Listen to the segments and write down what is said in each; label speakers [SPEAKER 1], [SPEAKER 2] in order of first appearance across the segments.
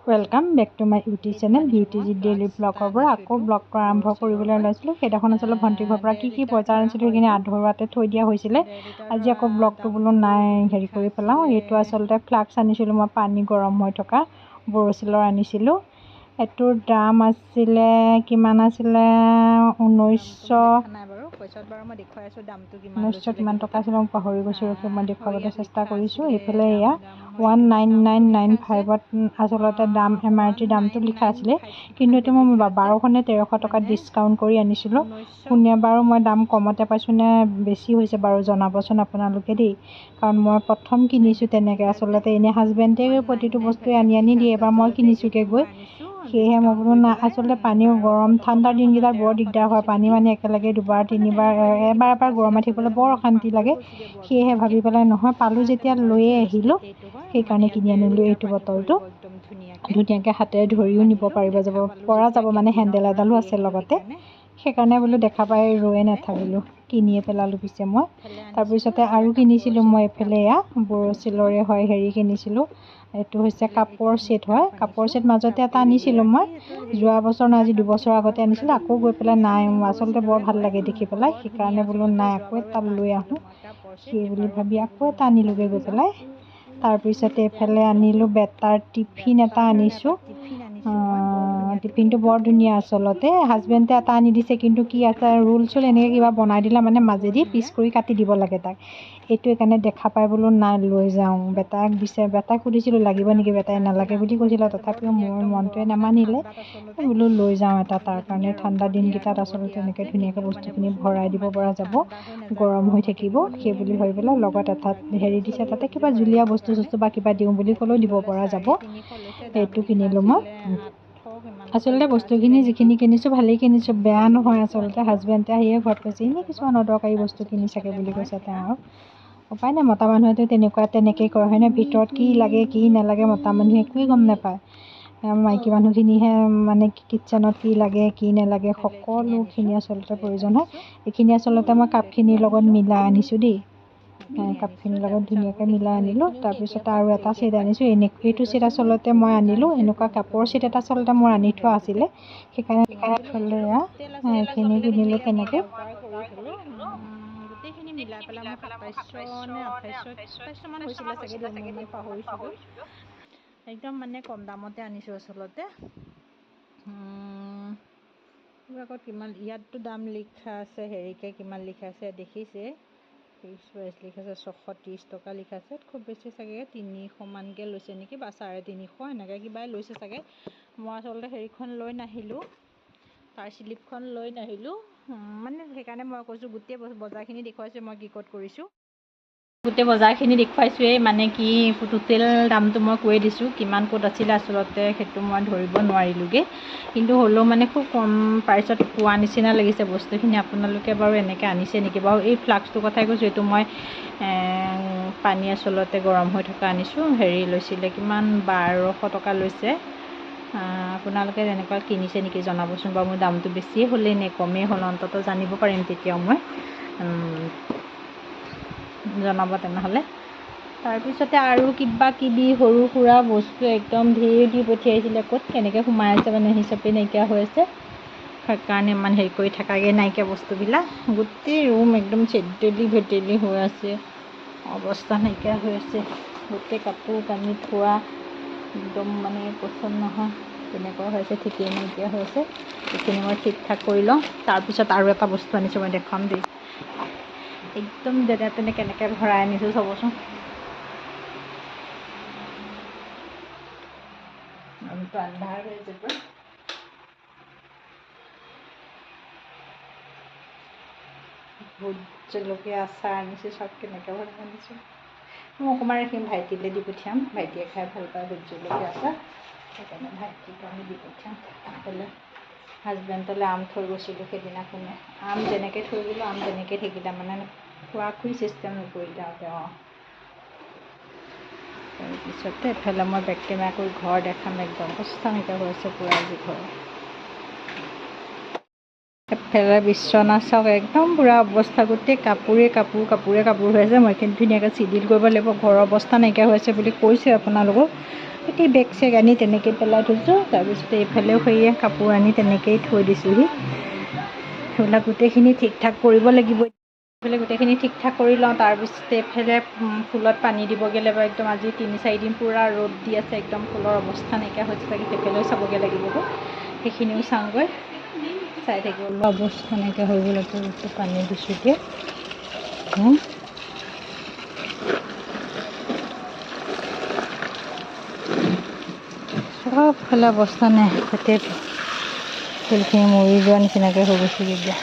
[SPEAKER 1] Welcome back to my YouTube channel beauty daily blogger आको blog आरम्भ কৰিবলৈ লৈছিলোঁ। সেইদিনাখন আচলতে ভণ্টি ঘৰৰ পৰা কি বজাৰ আনিছিলোঁ সেইখিনি আধৰুৱাতে থৈ দিয়া হৈছিলে। আজি আকৌ ব্লগটো বোলো নাই হেৰি কৰি পেলাওঁ। এইটো আচলতে ফ্লাক্স আনিছিলোঁ মই, পানী গৰম হৈ থকা বৰচিলৰ আনিছিলোঁ। এইটোৰ দাম আছিলে কিমান আছিলে 1900 কিমান টকা আছিলে মই পাহৰি গৈছোঁ। মই দেখুৱাবলৈ চেষ্টা কৰিছোঁ। এইফালে এয়া 19995ত আচলতে দাম MRP দামটো লিখা আছিলে, কিন্তু এইটো মই 1200 নে 1300 টকা ডিছকাউণ্ট কৰি আনিছিলোঁ। কোনে বাৰু মই দাম কমতে পাইছোঁ নে বেছি হৈছে বাৰু জনাবচোন আপোনালোকে দেই, কাৰণ মই প্ৰথম কিনিছোঁ তেনেকৈ। আচলতে এনেই হাজবেণ্ডে প্ৰতিটো বস্তুৱে আনি দিয়ে, এবাৰ মই কিনিছোঁগৈ গৈ। সেয়েহে মই বোলো না, আচলতে পানী গৰম ঠাণ্ডাৰ দিনকেইটাত বৰ দিগদাৰ হয়। পানী মানে একেলগে দুবাৰ তিনিবাৰ এবাৰ গৰমাই থাকিবলৈ বৰ অশান্তি লাগে। সেয়েহে ভাবি পেলাই নহয় পালোঁ যেতিয়া লৈয়ে আহিলোঁ, সেইকাৰণে কিনি আনিলোঁ। এইটো বটলটো ধুনীয়াকৈ হাতেৰে ধৰিও নিব পৰা যাব মানে হেণ্ডেল এডালো আছে লগতে। সেইকাৰণে বোলো দেখা পাই ৰৈয়ে নাথাকিলোঁ, কিনিয়ে পেলালোঁ পিছে মই। তাৰপিছতে আৰু কিনিছিলোঁ মই এইফালে এয়া বৰচিলৰে হয় হেৰি কিনিছিলোঁ। এইটো হৈছে কাপৰ ছেট হয়। কাপৰ ছেট মাজতে এটা আনিছিলোঁ মই, যোৱা বছৰ নাই আজি 2 বছৰ আগতে আনিছিলোঁ। আকৌ গৈ পেলাই নাই, আচলতে বৰ ভাল লাগে দেখি পেলাই। সেইকাৰণে বোলো নাই আকৌ এটা লৈ আহোঁ, সেই বুলি ভাবি আকৌ এটা আনিলোঁগৈ গৈ পেলাই। তাৰপিছতে এইফালে আনিলোঁ বেটাৰ টিফিন এটা আনিছোঁ। টিফিনটো বৰ ধুনীয়া আচলতে। হাজবেণ্ডে এটা আনি দিছে, কিন্তু কি আছে ৰোল চোল এনেকৈ কিবা বনাই দিলে মানে মাজেদি পিচ কৰি কাটি দিব লাগে তাক। এইটো সেইকাৰণে দেখা পাই বোলো নাই লৈ যাওঁ। বেটাক সুধিছিলোঁ লাগিব নেকি, বেটাই নালাগে বুলি কৈছিলে। তথাপিও মোৰ মনটোৱে নামানিলে, বোলো লৈ যাওঁ এটা। তাৰ কাৰণে ঠাণ্ডা দিনকেইটাত আচলতে এনেকৈ ধুনীয়াকৈ বস্তুখিনি ভৰাই দিব পৰা যাব, গৰম হৈ থাকিব সেই বুলি ভাবি পেলাই। লগত এটা হেৰি দিছে, তাতে কিবা জুলীয়া বস্তু বা কিবা দিওঁ বুলি ক'লেও দিব পৰা যাব। এইটো কিনিলোঁ মই। আচলতে বস্তুখিনি যিখিনি কিনিছোঁ ভালেই কিনিছোঁ, বেয়া নহয় আচলতে। হাজবেণ্ডে আহিয়ে ঘৰত কৈছে এনেই কিছুমান অদৰকাৰী বস্তু কিনি চাগে বুলি কৈছে তেওঁ। উপায় নাই, মতা মানুহেতো তেনেকেই কৰে হয়নে। ভিতৰত কি লাগে কি নালাগে মতা মানুহে একোৱেই গম নাপায়। মাইকী মানুহখিনিহে মানে কিটচেনত কি লাগে কি নালাগে সকলোখিনি আচলতে প্ৰয়োজন হয়। এইখিনি আচলতে মই কাপখিনিৰ লগত মিলাই আনিছোঁ দেই। কাপখিনিৰ লগত ধুনীয়াকৈ মিলাই আনিলোঁ। তাৰপিছতে আৰু এটা ছেট আনিছোঁ। এইটো ছেট আচলতে মই আনিলোঁ, এনেকুৱা কাপোৰৰ ছেট এটা আচলতে মোৰ আনি থোৱা আছিলে। সেইকাৰণে এইখিনি কিনিলোঁ তেনেকৈ।
[SPEAKER 2] গোটেইখিনি মিলাই পেলাই মোৰ 2700 নে 2800 মান হৈছিলে চাগে দেই, মই ইমান পাহৰিছোঁগৈ। একদম মানে কম দামতে আনিছোঁ আচলতে। আগত কিমান ইয়াততো দাম লিখা আছে হেৰিকৈ কিমান লিখা আছে দেখিছে, ফিক্স প্ৰাইচ লিখা আছে 630 টকা লিখা আছে। খুব বেছি চাগে 300 মানকৈ লৈছে নেকি, বা 350 এনেকৈ কিবাই লৈছে চাগে। মই আচলতে হেৰিখন লৈ নাহিলোঁ, তাৰ শ্লিপখন লৈ নাহিলোঁ। মানে সেইকাৰণে মই কৈছোঁ গোটেই বজাৰখিনি দেখুৱাইছোঁ মই কি ক'ত কৰিছোঁ। গোটেই বজাৰখিনি দেখুৱাইছোঁৱেই, মানে কি টোটেল দামটো মই কৈ দিছোঁ। কিমান ক'ত আছিলে আচলতে সেইটো মই ধৰিব নোৱাৰিলোঁগৈ, কিন্তু হ'লেও মানে খুব কম প্ৰাইচত পোৱা নিচিনা লাগিছে বস্তুখিনি। আপোনালোকে বাৰু এনেকৈ আনিছে নেকি বাৰু? এই ফ্লাক্সটোৰ কথাই কৈছোঁ। এইটো মই পানী আচলতে গৰম হৈ থকা আনিছোঁ। হেৰি লৈছিলে কিমান 1200 টকা লৈছে। আপোনালোকে তেনেকুৱা কিনিছে নেকি জনাবচোন বাৰু। মোৰ দামটো বেছিয়ে হ'লেই নে কমেই হ'ল, অন্ততঃ জানিব পাৰিম তেতিয়াও মই। জনাব তেনেহ'লে। তাৰপিছতে আৰু কিবা কিবি সৰু সুৰা বস্তু একদম ধেৰ দি পঠিয়াইছিলে। ক'ত কেনেকৈ সোমাই আছে মানে হিচাপে নাইকিয়া হৈ আছে। সেইকাৰণে ইমান হেৰি কৰি থাকাগৈ নাইকিয়া বস্তুবিলাক। গোটেই ৰুম একদম চেদেলি ভেদেলি হৈ আছে, অৱস্থা নাইকিয়া হৈ আছে। গোটেই কাপোৰ কানি থোৱা একদম মানে পচন্দ নহয় তেনেকুৱা হৈছে, ঠিকেই নাইকিয়া হৈ আছে। এইখিনি মই ঠিক ঠাক কৰি লওঁ। তাৰপিছত আৰু এটা বস্তু আনিছোঁ, মই দেখুৱাম দেই। একদম যেনে তেনে কেনেকৈ ভৰাই আনিছোঁ চাবচোন। আন্ধাৰ হৈ আছে পুৰা। ভোট জলকীয়া আচাৰ আনিছোঁ, চাওক কেনেকৈ ভৰাই আনিছোঁ। মই অকণমান ৰাখিম, ভাইটিলৈ দি পঠিয়াম। ভাইটিয়ে খাই ভাল পায় ভোট জলকীয়া আচাৰ, সেইকাৰণে ভাইটিক আমি দি পঠিয়াম। এইফালে হাজবেণ্ডলৈ আম থৈ গৈছিলোঁ সেইদিনাখনে। আম যেনেকৈ থৈ গ'লোঁ আম তেনেকৈ থাকিলে, মানে খোৱা খুই চিষ্টেম নকৰিলে আৰু তেওঁ। তাৰপিছতে এফালে মই বেক কেমেৰা কৰি ঘৰ দেখাম। একদম অৱস্থা নাইকিয়া হৈ আছে পূৰা আজি ঘৰ। এফালে বিচনা চাওক একদম পূৰা অৱস্থা, গোটেই কাপোৰে কাপোৰ হৈ আছে। মই এইখিনি ধুনীয়াকৈ চিডিল কৰিব লাগিব। ঘৰৰ অৱস্থা নাইকিয়া হৈ আছে বুলি কৈছোঁ আপোনালোকক। গোটেই বেগ চেগ আনি তেনেকৈ পেলাই থৈছোঁ। তাৰপিছতে এইফালেও সেয়ে কাপোৰ আনি তেনেকৈয়ে থৈ দিছোঁহি। সেইবিলাক গোটেইখিনি ঠিক ঠাক কৰিব লাগিব। এইফালে গোটেইখিনি ঠিক ঠাক কৰি লওঁ। তাৰপিছতে এইফালে ফুলত পানী দিবগৈ লাগিব। একদম আজি 3-4 দিন পূৰা ৰ'দ দি আছে, একদম ফুলৰ অৱস্থা নাইকিয়া হৈছে চাগে। সেইফালেও চাবগৈ লাগিব, সেইখিনিও চাওঁগৈ, চাই থাকিব। অৱস্থা নাইকিয়া হৈ গ'ল, পানী দিছোঁ এতিয়া। চবফালে অৱস্থা নাই, গোটেই ফুলখিনি মৰি যোৱা নিচিনাকৈ হৈ গৈছে এতিয়া।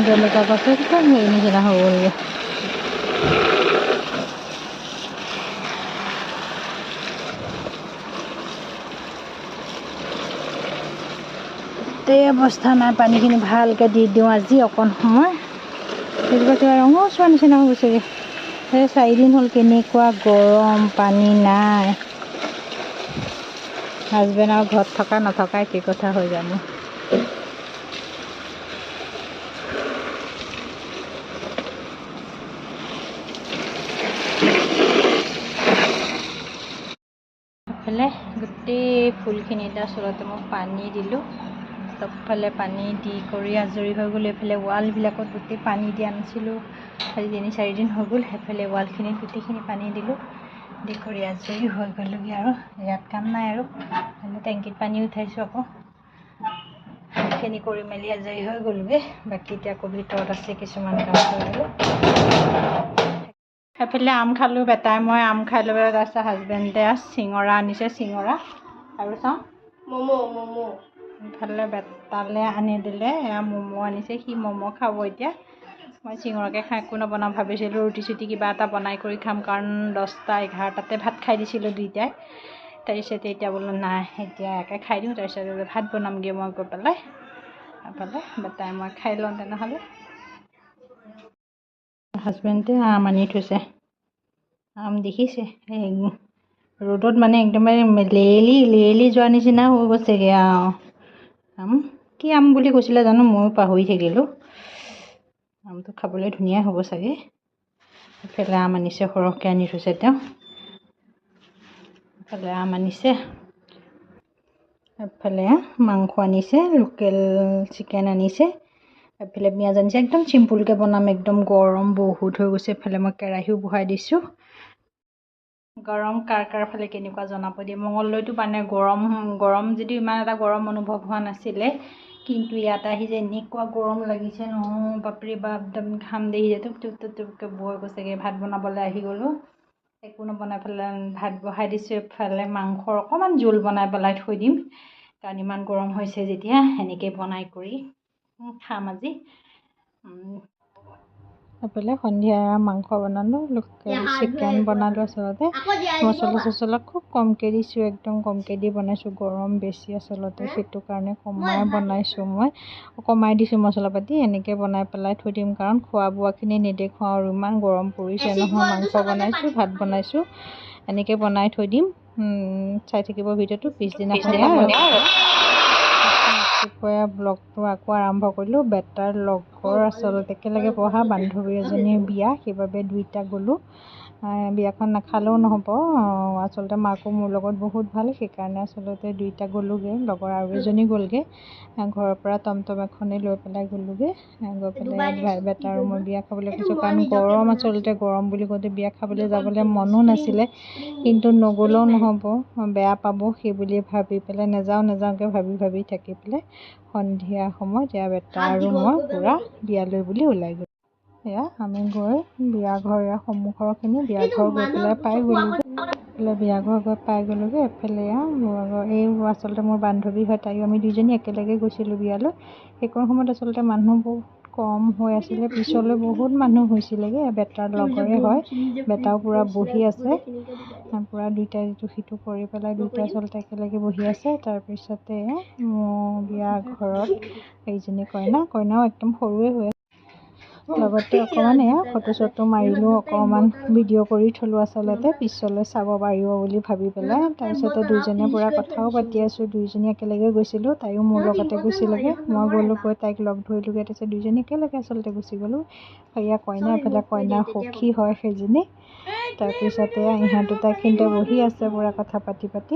[SPEAKER 2] জলকীয়া গছ একদম হেৰি নিচিনা হৈ গ'লগৈ। গোটেই অৱস্থা নাই, পানীখিনি ভালকৈ দি দিওঁ আজি অকণ সময়। সেইবিলাক কিবা ৰঙচুৱা নিচিনা হৈ গৈছেগৈ। সেই 4 দিন হ'ল, কেনেকুৱা গৰম, পানী নাই। হাজবেণ্ড আৰু ঘৰত থকা নথকা একেই কথা হৈ যাব। এইফালে গোটেই ফুলখিনিতে আচলতে মই পানী দিলোঁ। চবফালে পানী দি কৰি আজৰি হৈ গ'লোঁ। এইফালে ৱালবিলাকত গোটেই পানী দিয়া নাছিলোঁ, আজি 3-4 দিন হৈ গ'ল। সেইফালে ৱালখিনিত গোটেইখিনি পানী দিলোঁ, দি কৰি আজৰি হৈ গ'লোগৈ। আৰু ইয়াত কাম নাই আৰু, টেংকিত পানী উঠাইছোঁ আকৌ। সেইখিনি কৰি মেলি আজৰি হৈ গ'লোগৈ। বাকী এতিয়া আকৌ ভিতৰত আছে কিছুমান কাম কৰিবলৈ। সেইফালে আম খালোঁ, বেটাই মই আম খাই লৈ পেলাই। তাৰপিছত হাজবেণ্ডে চিঙৰা আনিছে, চিঙৰা আৰু চাওঁ ম'ম'। ইফালে বেটালে আনি দিলে, এয়া ম'ম' আনিছে, সি ম'ম' খাব এতিয়া। মই চিঙৰাকে খাই একো নবনাওঁ ভাবিছিলোঁ, ৰুটি চুটি কিবা এটা বনাই কৰি খাম, কাৰণ 10-11টাতে ভাত খাই দিছিলোঁ দুইটাই। তাৰপিছতে এতিয়া বোলো নাই, এতিয়া একে খাই দিওঁ, তাৰপিছত ভাত বনামগৈ মই গৈ পেলাই। এফালে বেটাই মই খাই লওঁ তেনেহ'লে। হাজবেণ্ডে আম আনি থৈছে, আম দেখিছে ৰ'দত মানে একদমে লেৰেলি যোৱা নিচিনা হৈ গৈছেগৈ আৰু। আম কি আম বুলি কৈছিলে জানো, ময়ো পাহৰি থাকিলোঁ। আমটো খাবলৈ ধুনীয়া হ'ব চাগে। এইফালে আম আনিছে, সৰহকৈ আনি থৈছে তেওঁ। এইফালে আম আনিছে, এইফালে মাংস আনিছে, লোকেল চিকেন আনিছে। এইফালে পিঁয়াজ আনিছে। একদম চিম্পুলকৈ বনাম, একদম গৰম বহুত হৈ গৈছে। এইফালে মই কেৰাহীও বহাই দিছোঁ। গৰম কাৰ ফালে কেনেকুৱা জনাব দিয়ে। মঙলদৈটো মানে গৰম যদিও ইমান এটা গৰম অনুভৱ হোৱা নাছিলে, কিন্তু ইয়াত আহি যে এনেকুৱা গৰম লাগিছে নহয়, বাপৰে বাপ, একদম ঘাম দেখিছে টুপকৈ বৈ গৈছেগৈ। ভাত বনাবলৈ আহি গ'লোঁ, একো নবনাই পেলাই ভাত বহাই দিছোঁ। এইফালে মাংসৰ অকণমান জোল বনাই পেলাই থৈ দিম, কাৰণ ইমান গৰম হৈছে যেতিয়া এনেকৈ বনাই কৰি খাম আজি। এইফালে সন্ধিয়া মাংস বনালোঁ, লোকেল চিকেন বনালোঁ। আচলতে মছলা খুব কমকৈ দিছোঁ, একদম কমকৈ দি বনাইছোঁ। গৰম বেছি আচলতে, সেইটো কাৰণে কমাই বনাইছোঁ। মই কমাই দিছোঁ মছলা পাতি, এনেকৈ বনাই পেলাই থৈ দিম, কাৰণ খোৱা বোৱাখিনি নেদেখুৱাওঁ আৰু। ইমান গৰম পৰিছে নহয়। মাংস বনাইছোঁ, ভাত বনাইছোঁ, এনেকৈ বনাই থৈ দিম। চাই থাকিব ভিডিঅ'টো। পিছদিনাখন ৰাতিপুৱা ব্লগটো আকৌ আৰম্ভ কৰিলোঁ। বেটাৰ লগৰ আচলতে একেলগে পঢ়া বান্ধৱী এজনীৰ বিয়া, সেইবাবে দুইটা গ'লোঁ। বিয়াখন নাখালেও নহ'ব, আচলতে মাকো মোৰ লগত বহুত ভাল, সেইকাৰণে আচলতে দুইটা গ'লোগৈ। লগৰ আৰু এজনী গ'লগৈ। ঘৰৰ পৰা টমটম এখনেই লৈ পেলাই গ'লোগৈ। গৈ পেলাই বেটা আৰু মই বিয়া খাবলৈ গৈছোঁ, কাৰণ গৰম আচলতে। গৰম বুলি কওঁতে বিয়া খাবলৈ যাবলৈ মনো নাছিলে, কিন্তু নগ'লেও নহ'ব, বেয়া পাব, সেই বুলি ভাবি পেলাই নেযাওঁকৈ ভাবি থাকি পেলাই সন্ধিয়া সময়ত এয়া বেটা আৰু মই পূৰা বিয়ালৈ বুলি ওলাই গ'লোঁ। এয়া আমি গৈ বিয়া ঘৰ, এয়া সন্মুখৰখিনি বিয়া ঘৰ গৈ পেলাই পাই গ'লোঁ।
[SPEAKER 1] এইফালে বিয়া ঘৰ গৈ পাই গ'লোগৈ। এফালে এই আচলতে মোৰ বান্ধৱী হয়, তাইও আমি দুইজনী একেলগে গৈছিলোঁ বিয়ালৈ। সেইকণ সময়ত আচলতে মানুহ বহুত কম হৈ আছিলে, পিছলৈ বহুত মানুহ হৈছিলেগৈ। বেটাৰ লগৰে হয়, বেটাও পূৰা বহি আছে, পূৰা দুইটাই ইটো সিটো কৰি পেলাই দুইটাই আচলতে একেলগে বহি আছে। তাৰপিছতে বিয়া ঘৰত এইজনী কইনাও একদম সৰুৱে হৈ আছে। লগতে অকণমান ফটো চটো মাৰিলোঁ, অকণমান ভিডিঅ' কৰি থলোঁ আচলতে পিছলৈ চাব পাৰিব বুলি ভাবি পেলাই। তাৰপিছতে দুইজনীয়ে পূৰা কথাও পাতি আছোঁ, দুইজনী একেলগে গৈছিলোঁ। তাইও মোৰ লগতে গৈছিলেগৈ, মই গ'লোঁ গৈ তাইক লগ ধৰিলোঁগৈ। তাৰপিছত দুইজনী একেলগে আচলতে গুচি গ'লোঁ। সেয়া কইনা, এফালে কইনাৰ সখী হয় সেইজনী। তাৰপিছতে ইহঁত দুটা কিন্তু বহি আছে পূৰা কথা পাতি পাতি।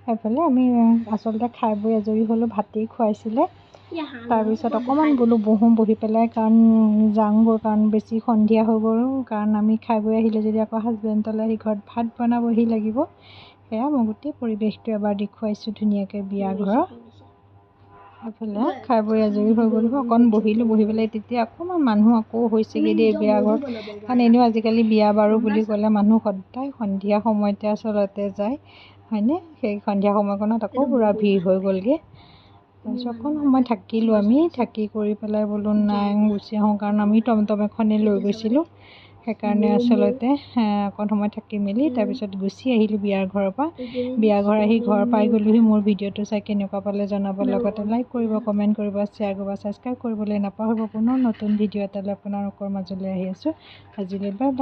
[SPEAKER 1] সেইফালে আমি আচলতে খাই বৈ আজৰি হ'লোঁ, ভাতেই খুৱাইছিলে। তাৰপিছত অকণমান বোলো বহি পেলাই, কাৰণ যাওঁগৈ, কাৰণ বেছি সন্ধিয়া হৈ গ'ল। কাৰণ আমি খাই বৈ আহিলোঁ যদি আকৌ হাজবেণ্ডলৈ আহি ঘৰত ভাত বনাবহি লাগিব। সেয়া মই গোটেই পৰিৱেশটো এবাৰ দেখুৱাইছোঁ ধুনীয়াকৈ বিয়া ঘৰৰ। এইফালে খাই বৈ আজৰি হৈ গ'লোঁ, অকণ বহিলোঁ, বহি পেলাই তেতিয়া অকণমান মানুহ আকৌ হৈছেগৈ দেই বিয়া ঘৰত। কাৰণ এনেও আজিকালি বিয়া বাৰু বুলি ক'লে মানুহ সদায় সন্ধিয়া সময়তে আচলতে যায়, হয়নে? সেই সন্ধিয়া সময়কণত আকৌ পূৰা ভিৰ হৈ গ'লগৈ। তাৰপিছত অকণ সময় থাকিলোঁ, আমি থাকি কৰি পেলাই বোলো নাই গুচি আহোঁ, কাৰণ আমি টমটম এখনেই লৈ গৈছিলোঁ। সেইকাৰণে আচলতে অকণ সময় থাকি মেলি তাৰপিছত গুচি আহিলোঁ বিয়াৰ ঘৰৰ পৰা। বিয়া ঘৰ আহি ঘৰ পাই গ'লোহি। মোৰ ভিডিঅ'টো চাই কেনেকুৱা পালে জনাব, লগতে লাইক কৰিব, কমেণ্ট কৰিব, শ্বেয়াৰ কৰিব, ছাবস্ক্ৰাইব কৰিবলৈ নাপাহৰিব। পুনৰ নতুন ভিডিঅ' এটালৈ আপোনালোকৰ মাজলৈ আহি আছোঁ। আজিলৈ বাই বাই।